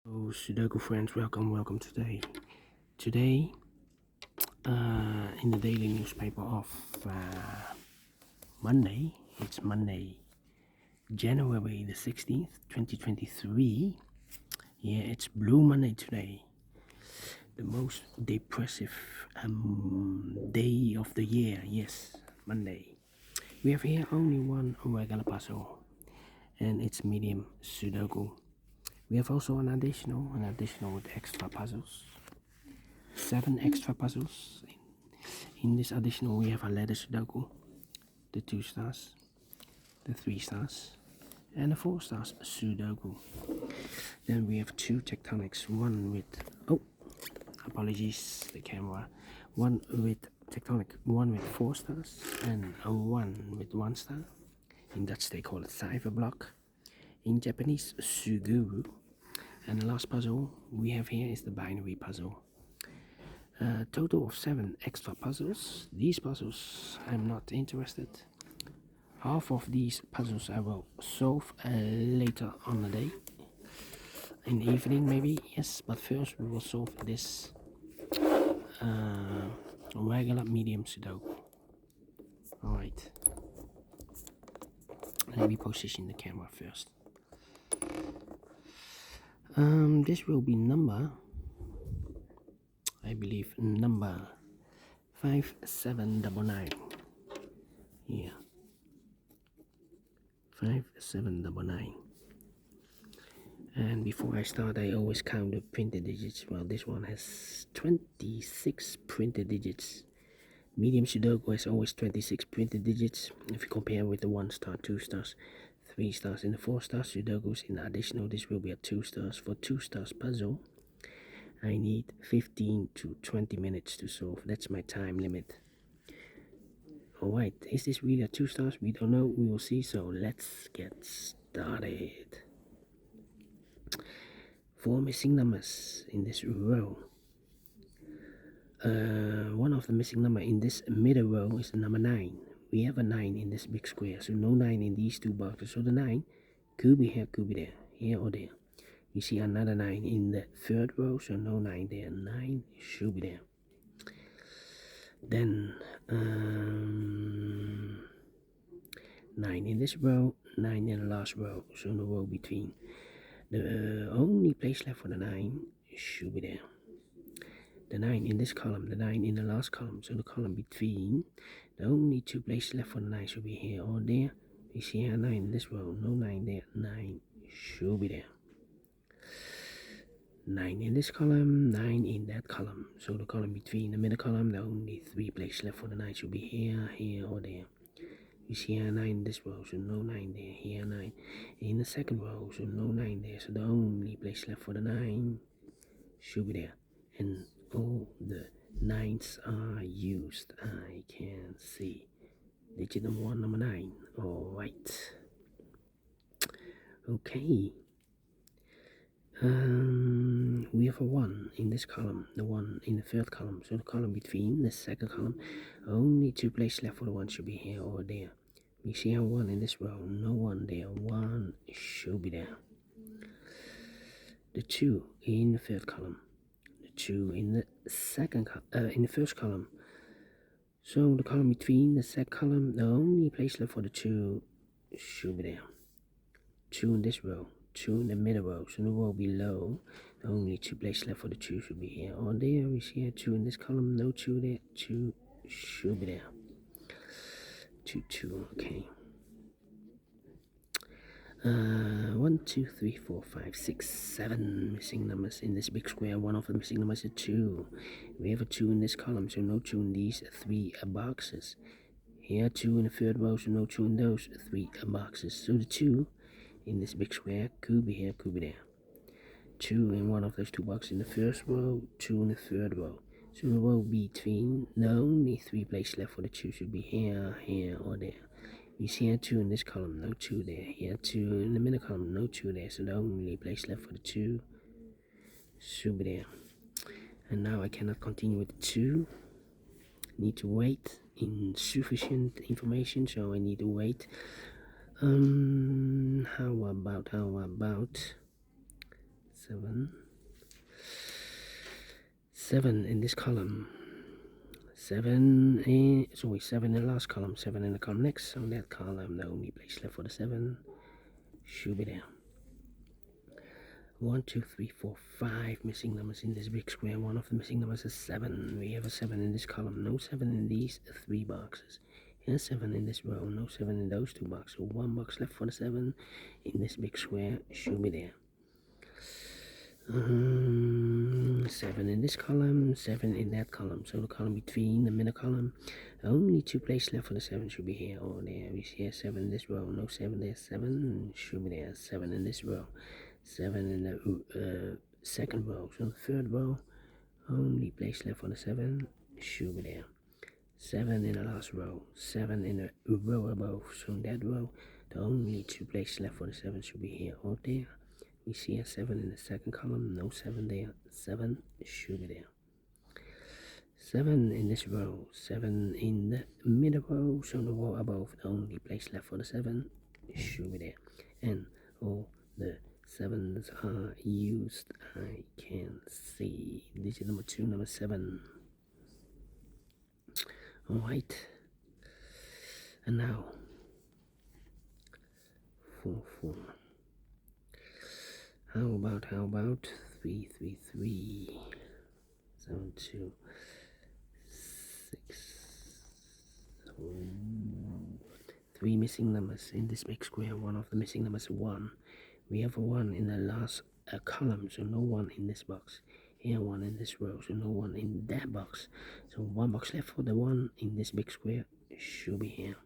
Oh, Sudoku friends, welcome today. Today, in the daily newspaper of Monday, it's Monday, January the 16th, 2023. Yeah, it's Blue Monday today. The most depressive day of the year. Yes, Monday. We have here only one regular puzzle, and it's Medium Sudoku. We have also an additional with extra puzzles. 7 extra puzzles. In this additional we have a letter Sudoku, the 2 stars, the 3 stars, and the 4 stars Sudoku. Then we have 2 tectonics, one with, apologies, the camera, one with tectonic, one with 4 stars, and one with 1 star. In Dutch they call it cipher block. In Japanese, Suguru. And the last puzzle we have here is the binary puzzle. A total of 7 extra puzzles. These puzzles I'm not interested. Half of these puzzles I will solve later on the day. In the evening maybe, yes, but first we will solve this regular medium Sudoku. Alright. Let me position the camera first. This will be number, I believe, number 5799. Yeah, 5799. And before I start, I always count the printed digits. Well, this one has 26 printed digits. Medium Sudoku has always 26 printed digits. If you compare with the 1 star, 2 stars, 3 stars, and the 4 stars Sudokus, in additional, this will be a 2 stars. For 2 stars puzzle, I need 15 to 20 minutes to solve. That's my time limit. Alright, is this really a 2 stars? We don't know, we will see. So let's get started. 4 missing numbers in this row. One of the missing number in this middle row is the number 9. We have a 9 in this big square, so no 9 in these 2 boxes. So the 9 could be here, could be there, here or there. We see another 9 in the 3rd row, so no 9 there. 9 should be there. Then 9 in this row, 9 in the last row, so the row between. The only place left for the 9 should be there. The 9 in this column, the 9 in the last column, so the column between. The only 2 places left for the 9 should be here or there. We see a 9 in this row, no 9 there, 9 should be there. 9 in this column, 9 in that column, so the column between, the middle column, the only 3 places left for the 9 should be here, here or there. You see a 9 in this row, so no 9 there, here 9. In the 2nd row, so no 9 there, so the only place left for the 9 should be there. And all the 9s are used, I can see. Digit number 1, number 9. Alright. Okay. We have a 1 in this column, the 1 in the 3rd column, so the column between, the 2nd column, only 2 places left for the 1 should be here or there. We see a 1 in this row, no 1 there, 1 should be there. The 2 in the 3rd column, the 2 in the in the 1st column, so the column between, the 2nd column, the only place left for the 2 should be there. 2 in this row, 2 in the middle row, so the row below, the only 2 places left for the 2 should be here or there. We see a 2 in this column, no 2 there, 2 should be there. 2, 2, okay. 1, 2, 3, 4, 5, 6, 7 missing numbers in this big square. One of the missing numbers is 2. We have a 2 in this column, so no 2 in these 3 boxes. Here 2 in the 3rd row, so no 2 in those 3 boxes. So the 2 in this big square could be here, could be there. 2 in one of those 2 boxes in the 1st row, 2 in the 3rd row. So the row between, the only 3 places left for the 2 should be here, here or there. We see a 2 in this column, no 2 there. Here 2 in the middle column, no 2 there. So the only place left for the 2 should be there. And now I cannot continue with the 2. Need to wait. Insufficient information, so I need to wait. How about 7 in this column, 7 in, sorry, 7 in the last column, 7 in the column next. On that column, the only place left for the 7 should be there. 1, 2, 3, 4, 5 missing numbers in this big square. One of the missing numbers is 7. We have a 7 in this column, no 7 in these 3 boxes. And 7 in this row, no 7 in those 2 boxes. So 1 box left for the 7 in this big square should be there. 7 in this column, 7 in that column. So the column between the middle column, only 2 places left for the 7 should be here or there. We see a 7 in this row, no 7 there, 7 should be there. 7 in this row, 7 in the second row. So the third row, only place left for the 7 should be there. 7 in the last row, 7 in the row above. So in that row, the only 2 places left for the 7 should be here or there. We see a 7 in the second column, no 7 there, 7 should be there. 7 in this row, 7 in the middle row, so the row above, the only place left for the 7 should be there. And all the 7s are used, I can see. Digit number 2, number 7. Alright, and now 4, 4. How about 3, 3, 3, 7, 2, 6, 3 missing numbers in this big square. One of the missing numbers is 1. We have a 1 in the last column, so no 1 in this box. Here 1 in this row, so no 1 in that box. So 1 box left for the 1 in this big square should be here.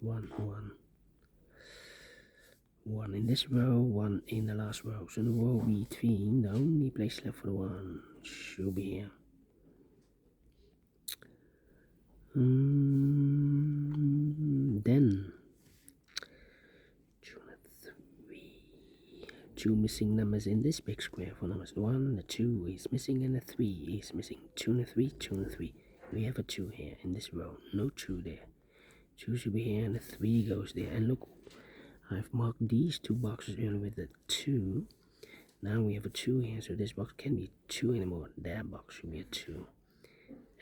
1, 1. 1 in this row, 1 in the last row. So the row between, the only place left for the 1 should be here. Then 2 missing numbers in this big square. For numbers 1, the 2 is missing, and the 3 is missing. 2 and 3, 2 and 3. We have a 2 here in this row, no 2 there. 2 should be here, and the 3 goes there. And look, I've marked these 2 boxes earlier with the 2. Now we have a 2 here, so this box can't be 2 anymore. That box should be a 2.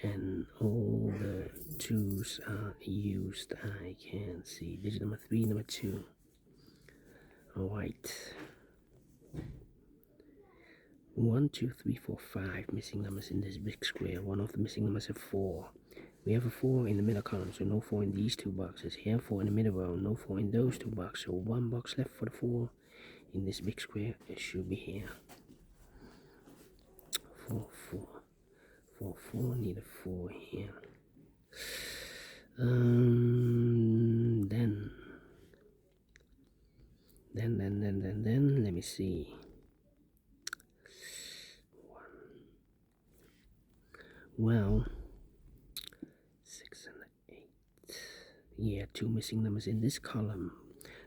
And all the 2s are used, I can see. Digit number 3, number 2. Alright. 1, 2, 3, 4, 5 missing numbers in this big square. One of the missing numbers is 4. We have a 4 in the middle column, so no 4 in these 2 boxes. Here 4 in the middle row, no 4 in those 2 boxes. So 1 box left for the 4 in this big square. It should be here. 4, 4. 4, 4, need a 4 here. Then, let me see. 1. Well, 6 and 8. Yeah, 2 missing numbers in this column.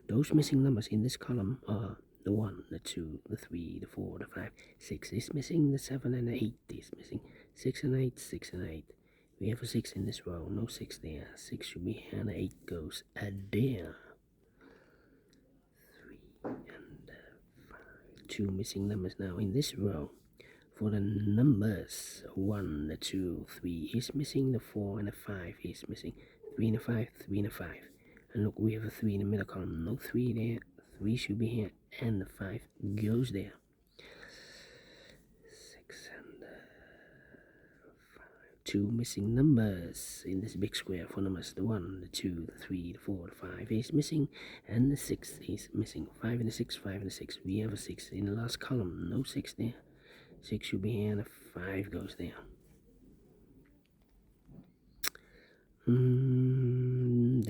Those missing numbers in this column are the 1, the 2, the 3, the 4, the 5, 6 is missing, the 7 and the 8 is missing. 6 and 8, 6 and 8. We have a 6 in this row, no 6 there. 6 should be here, and the 8 goes there. 3 and 5. 2 missing numbers now in this row. For the numbers, 1, the 2, 3 is missing, the 4 and the 5 is missing. 3 and a 5, 3 and a 5. And look, we have a 3 in the middle column, no 3 there. 3 should be here, and the 5 goes there. 6 and 5. 2 missing numbers in this big square. For numbers, the 1, the 2, the 3, the 4, the 5 is missing, and the 6 is missing. 5 and the 6, 5 and the 6. We have a 6 in the last column, no 6 there. 6 should be here, and the 5 goes there. Then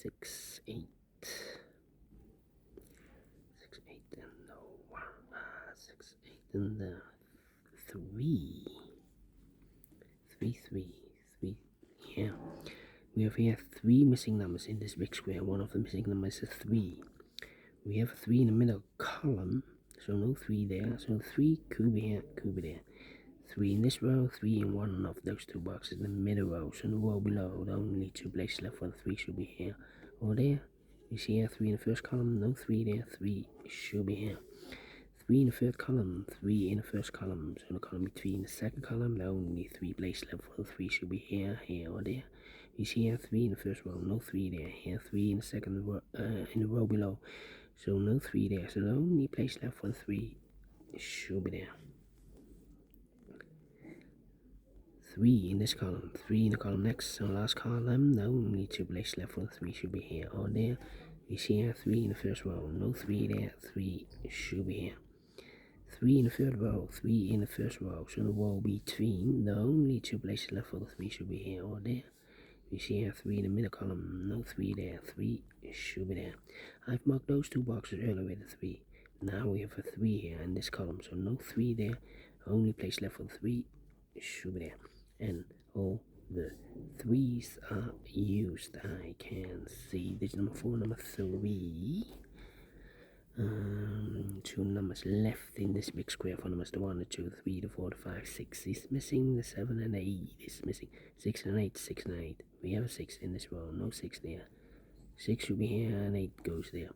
6, 8. 6, 8, and no 1. 6, 8, and the 3. 3, 3, 3. Yeah. We have here 3 missing numbers in this big square. One of the missing numbers is 3. We have a 3 in the middle column, so no 3 there. So 3 could be here, could be there. 3 in this row, 3 in one of those 2 boxes in the middle row. So the row below, the only 2 places left for the 3 should be here or there. You see here 3 in the first column, no 3 there, 3 should be here. 3 in the third column, 3 in the first column, so the column between the second column, the only 3 place left for the 3 should be here, here, or there. You see here 3 in the first row, no 3 there, here 3 in the second row, in the row below, so no 3 there, so the only place left for the 3 should be there. 3 in this column, 3 in the column next, so last column, the only 2 places left for the 3 should be here or there. You see here 3 in the first row, no 3 there, 3 should be here. 3 in the third row, 3 in the first row, so the row between, the only 2 places left for the 3 should be here or there. You see here 3 in the middle column, no 3 there, 3 should be there. I've marked those 2 boxes earlier with a 3. Now we have a 3 here in this column, so no 3 there, only place left for the 3 should be there. And all the 3's are used. I can see digit number 4, number 3. 2 numbers left in this big square for numbers. The 1, the 2, the 3, the 4, the 5, 6 is missing. The 7 and 8 is missing. 6 and 8, 6 and 8. We have a 6 in this row, no 6 there. 6 should be here and 8 goes there.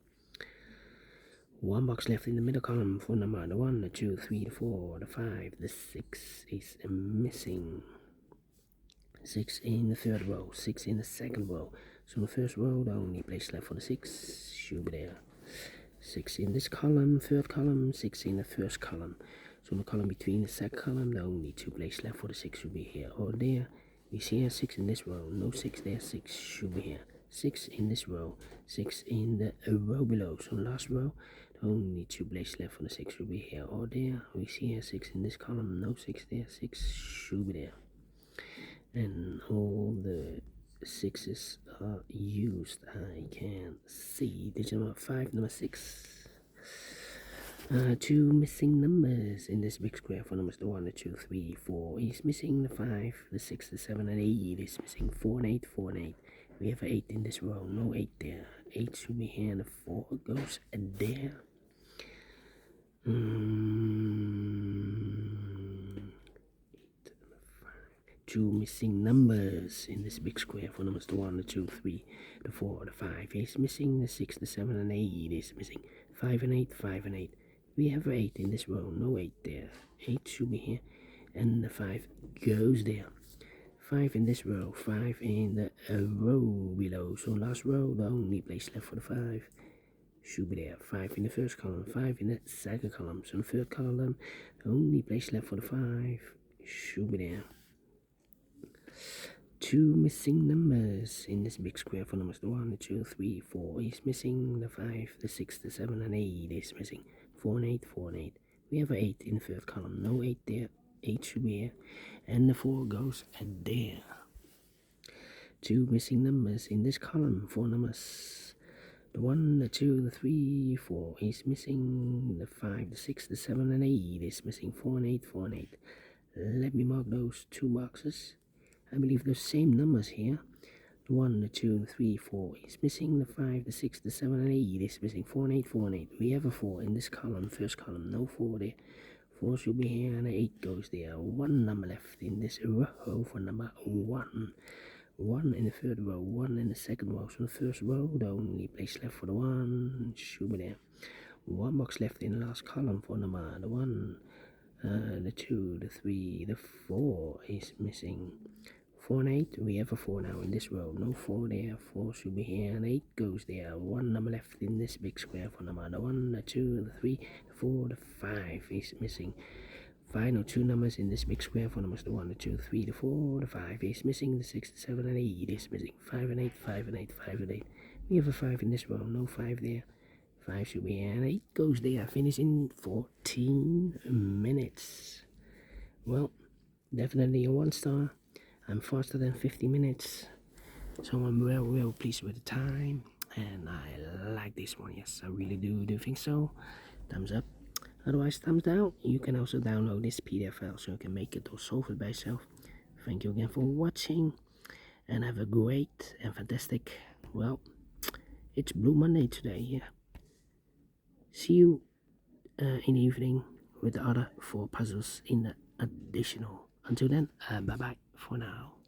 1 box left in the middle column for number. The 1, the 2, 3, the 4, the 5, the 6 is missing. 6 in the third row, 6 in the second row. So the first row, the only place left for the 6 should be there. 6 in this column, third column, 6 in the first column. So the column between the second column, the only 2 places left for the 6 should be here or there. You see here 6 in this row, no 6 there, 6 should be here. 6 in this row, 6 in the row below. So last row, the only 2 places left for the 6 should be here or there. We see here 6 in this column, no 6 there, 6 should be there. And all the 6's are used. I can see digit number 5, number 6. 2 missing numbers in this big square for numbers. The 1, the 2, 3, 4 is missing. The 5, the 6, the 7, and 8 is missing. 4 and 8, 4 and 8. We have an 8 in this row, no 8 there. 8 should be here, and the 4 goes there. 2 missing numbers in this big square for numbers. The 1, the 2, 3, the 4, the 5 is missing. The 6, the 7, and 8 is missing. 5 and 8, 5 and 8. We have 8 in this row, no 8 there. 8 should be here, and the 5 goes there. 5 in this row, 5 in the row below. So last row, the only place left for the 5 should be there. 5 in the first column, 5 in the second column. So the third column, the only place left for the 5 should be there. 2 missing numbers in this big square for numbers. The 1, the 2, 3, 4 is missing. The 5, the 6, the 7, and 8 is missing. 4 and 8, 4 and 8. We have an 8 in the third column. No 8 there. 8 should be here. And the 4 goes there. 2 missing numbers in this column. 4 numbers. The 1, the 2, the 3, 4 is missing. The 5, the 6, the 7, and 8 is missing. 4 and 8, 4 and 8. Let me mark those 2 boxes. I believe the same numbers here. The 1, the 2, the 3, 4 is missing. The 5, the 6, the 7, and 8 is missing. 4 and 8, 4 and 8. We have a 4 in this column, first column. No 4 there. 4 should be here, and 8 goes there. 1 number left in this row for number 1. 1 in the third row, 1 in the second row. So the first row, the only place left for the 1 should be there. 1 box left in the last column for number the 1. The 2, the 3, the 4 is missing. 4 and 8, we have a 4 now in this row. No 4 there, 4 should be here, and 8 goes there. 1 number left in this big square for number the 1, the 2, the 3, the 4, the 5 is missing. Final 2 numbers in this big square for numbers. The 1, the 2, the 3, the 4, the 5 is missing. The 6, the 7, and 8 is missing. 5 and 8, 5 and 8, 5 and 8. We have a 5 in this row, no 5 there. 5 should be here, and 8 goes there. Finish in 14 minutes. Well, definitely a 1 star. I'm faster than 50 minutes, so I'm well pleased with the time, and I like this one. Yes, I really do think so. Thumbs up. Otherwise, thumbs down. You can also download this PDF file so you can make it or solve it by yourself. Thank you again for watching, and have a great and fantastic, well, it's Blue Monday today, yeah. See you in the evening with the other 4 puzzles in the additional. Until then, bye-bye for now.